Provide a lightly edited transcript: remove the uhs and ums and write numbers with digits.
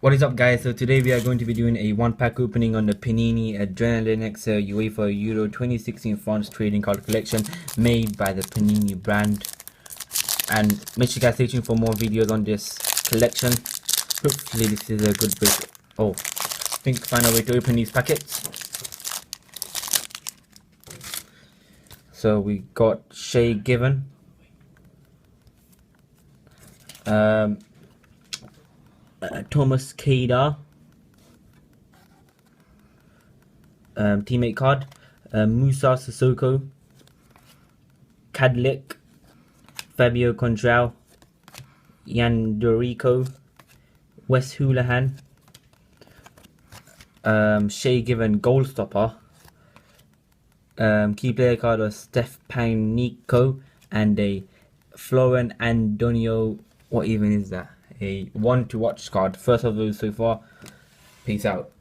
What is up, guys? So today we are going to be doing a one-pack opening on the Panini Adrenalyn X UEFA Euro 2016 France trading card collection made by the Panini brand. And make sure you guys stay tuned for more videos on this collection. Hopefully this is a good way to, find a way to open these packets. So we got Shay Given, Thomas Kadar, teammate card, Musa Sissoko, Kadlik, Fabio Contral, Yandorico, Wes Houlihan, Shay Given goal stopper, key player card of Steph Panico, and a Florent Antonio. What even is that? A one to watch card. First of those so far. Peace out.